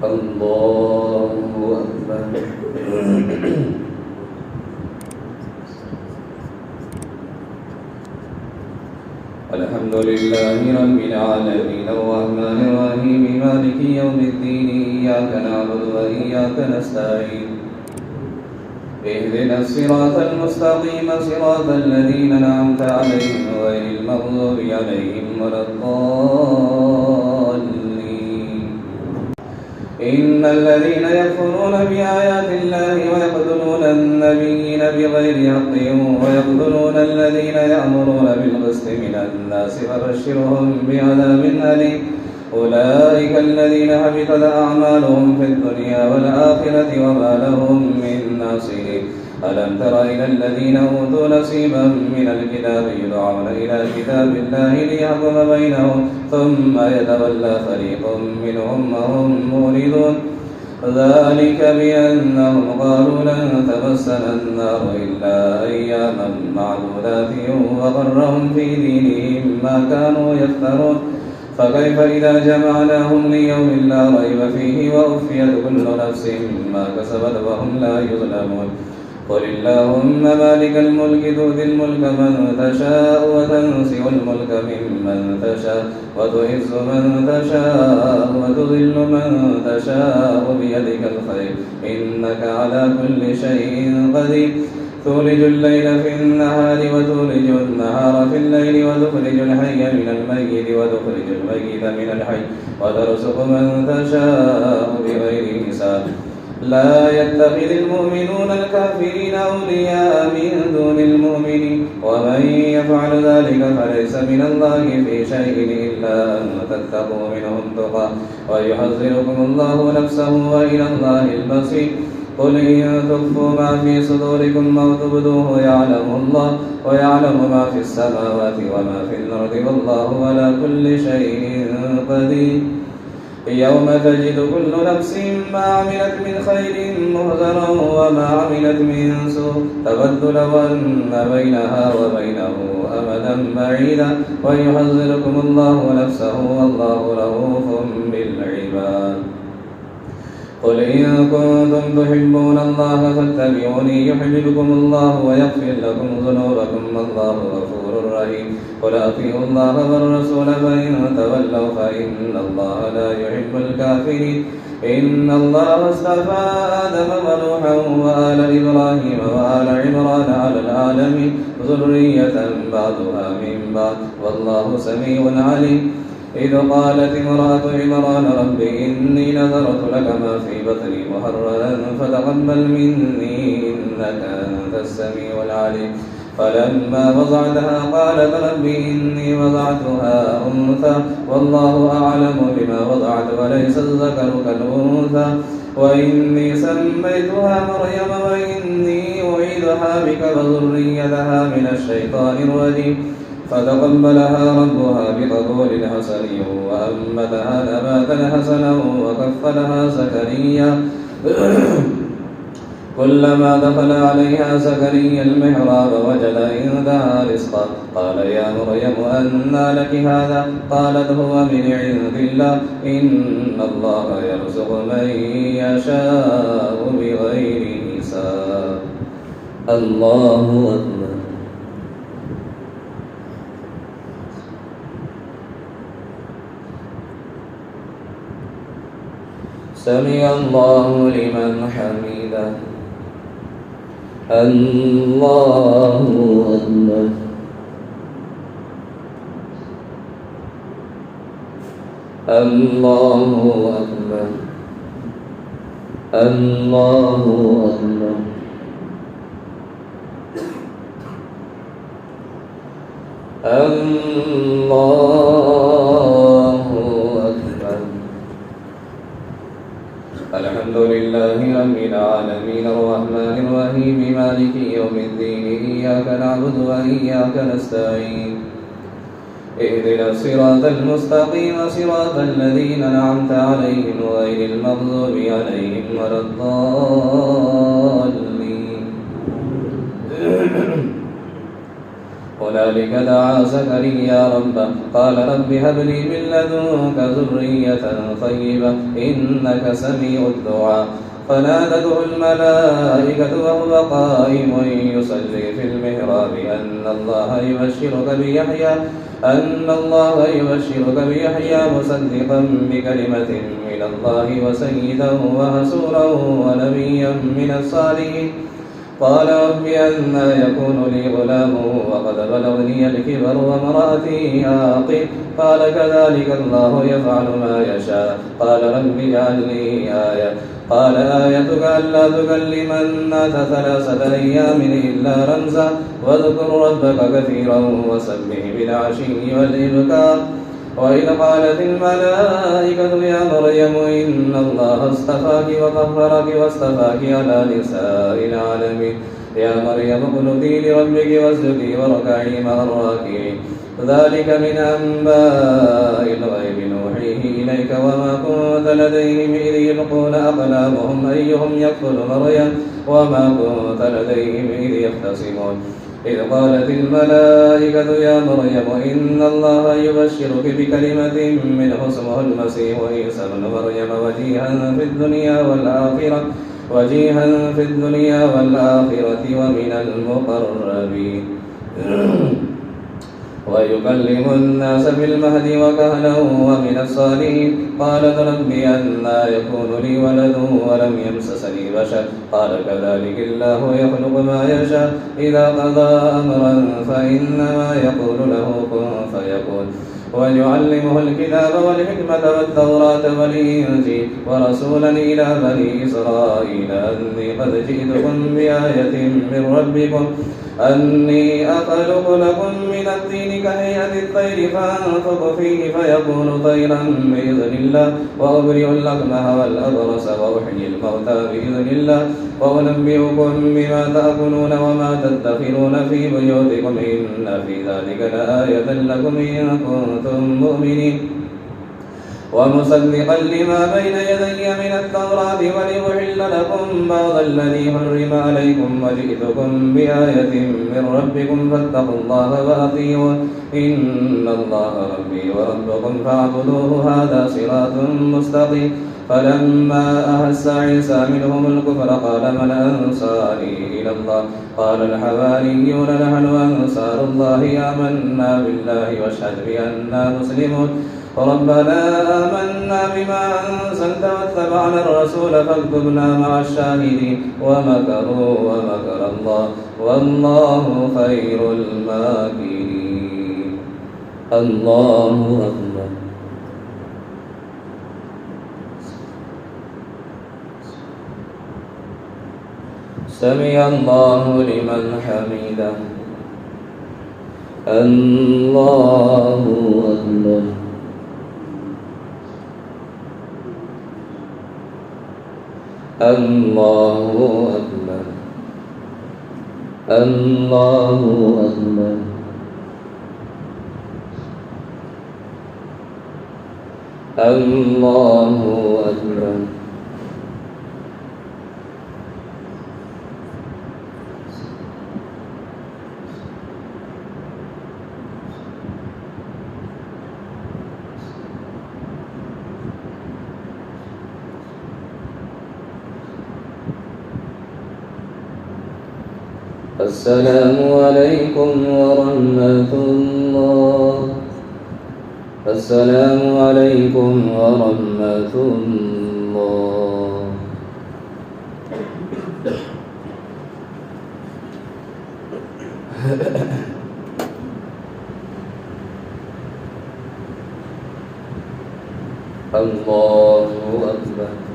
الله أكبر. الحمد لله رب العالمين الرحمن الرحيم مالك يوم الدين إياك نعبد وإياك نستعين اهدنا الصراط المستقيم صراط الذين أنعمت عليهم غير المغضوب عليهم ولا الضالين. إن الذين يكفرون بآيات الله ويقتلون النبيين بغير حق ويقتلون الذين يأمرون بالقسط من الناس فبشرهم بعذاب أليم. أولئك الذين حبطت أعمالهم في الدنيا والآخرة وما لهم من ناصرين. ألم تر إلى الذين أوتوا نصيبا من الكتاب يدعون إلى كتاب الله ليحكم بينهم ثم يتولى فريق منهم وهم معرضون. ذلك بأنهم قالوا لن تمسنا النار إلا أياما معدودات وغرهم في دينهم ما كانوا يفترون. فكيف إذا جمعناهم ليوم لا ريب فيه ووفيت كل نفس ما كسبت وهم لا يظلمون. قل اللهم مالك الملك تؤتي الملك من تشاء وتنزع الملك ممن تشاء وتعز من تشاء وتذل من تشاء بيدك الخير إنك على كل شيء قدير. تولج الليل في النهار وتولج النهار في الليل وتخرج الحي من الميت وتخرج الميت من الحي وترزق من تشاء بغير حساب. لا يتخذ المؤمنون الكافرين أولياء من دون المؤمنين ومن يفعل ذلك فليس من الله في شيء إلا أن تتقوا منهم تقى ويحذركم الله نفسه وإلى الله المصير. قل إن تخفوا ما في صدوركم أو تبدوه يعلم الله ويعلم ما في السماوات وما في الأرض والله على كل شيء قدير. يوم تجد كل نفس ما عملت من خير مهدرا وما عملت من سوء تود لو أن بينها وبينه أمدا بعيدا ويحذركم الله نفسه والله رؤوف بالعباد. قل إن كنتم تحبون الله فاتبعوني يحببكم الله ويغفر لكم ذنوبكم والله غفور رحيم. قل أطيعوا الله والرسول فإن تولوا فإن الله لا يحب الكافرين. إن الله اصطفى آدم ونوحا وآل إبراهيم وآل عمران على العالمين ذرية بعضها من بعض والله سميع عليم. إذ قالت امرأة عمران رب إني نذرت لك ما في بطني محررا فتقبل مني إنك أنت السميع العليم. فلما وضعتها قالت رب إني وضعتها أنثى والله أعلم بما وضعت وليس الذكر كالأنثى وإني سميتها مريم وإني أعيذها بك وذريتها من الشيطان الرجيم. فتقبلها ربها بقبول حسن وأنبتها نباتا حسنا وكفلها زكريا كلما دخل عليها زكريا المحراب وجد عندها رزقا قال يا مريم أنى لك هذا قالت هو من عند الله إن الله يرزق من يشاء بغير حساب. الله أكبر. سمع الله لمن حمده. الله أكبر. الله أكبر. الله أكبر. الله أكبر. الحمد لله رب العالمين الرحمن الرحيم مالك يوم الدين إياك نعبد وإياك نستعين اهدنا الصراط المستقيم صراط الذين أنعمت عليهم غير المغضوب عليهم ولا الضالين. هنالك دعا زكريا ربه قال رب هب لي من لدنك ذرية طيبة إنك سميع الدعاء فنادته الملائكة وهو قائم يصلي في المحراب أن الله يبشرك بيحيى مصدقا بكلمة من الله وسيدا وحسورا ونبيا من الصالحين قال رب أنى يكون لي غلام وقد بلغني الكبر وامرأتي عاقر قال كذلك الله يفعل ما يشاء قال رب اجعل لي آية قال آيتك ألا تكلم الناس 3 أيام إلا رمزا واذكر ربك كثيرا وسبح بالعشي والإبكار وإذ قالت الملائكة يا مريم إن الله اصطفاك وطهرك واصطفاك على نساء العالمين يا مريم اقنتي لربك واسجدي واركعي مع الراكعين ذلك من أنباء الغيب نوحيه إليك وما كنت لديهم إذ يلقون أقلامهم أيهم يكفل مريم وما كنت لديهم إذ يختصمون إذ قالت الملائكة يا مريم إن الله يبشرك بكلمة منه اسمه المسيح عيسى ابن مريم وجيها في الدنيا والآخرة ومن المقربين ويكلم الناس في المهد وكهلا ومن الصالحين قالت رب أنى يكون لي ولد ولم يمسسني بشر قال كذلك الله يخلق ما يشاء إذا قضى أمرا فإنما يقول له كن فيكون ويعلمه الكتاب والحكمة والتوراة والإنجيل ورسولا إلى بني إسرائيل أني قد جئتكم بآية من ربكم أني أخلق لكم من الطين كهيئة الطير فأنفخ فيه فيكون طيرا بإذن الله وأبرئ الأكمه والأبرص وأحيي الموتى بإذن الله وأنبئكم بما تأكلون وما تدخرون في بيوتكم إن في ذلك لآية لكم إن كنتم مؤمنين ومصدقا لما بين يدي من التوراة ولأحل لكم بعض الذي حرم عليكم وجئتكم بآية من ربكم فاتقوا الله وأطيعون إن الله ربي وربكم فاعبدوه هذا صراط مستقيم فلما أحس عيسى منهم الكفر قال من أنصاري إلى الله قال الحواريون نحن أنصار الله آمنا بالله واشهد بأننا مسلمون ربنا آمنا بما أنزلت واتبعنا الرسول فاكتبنا مع الشاهدين ومكروا ومكر الله والله خير الماكرين الله أكبر سمع الله لمن حمده الله أكبر الله أكبر الله أكبر الله أكبر السلام عليكم ورحمة الله السلام عليكم ورحمة الله الله أكبر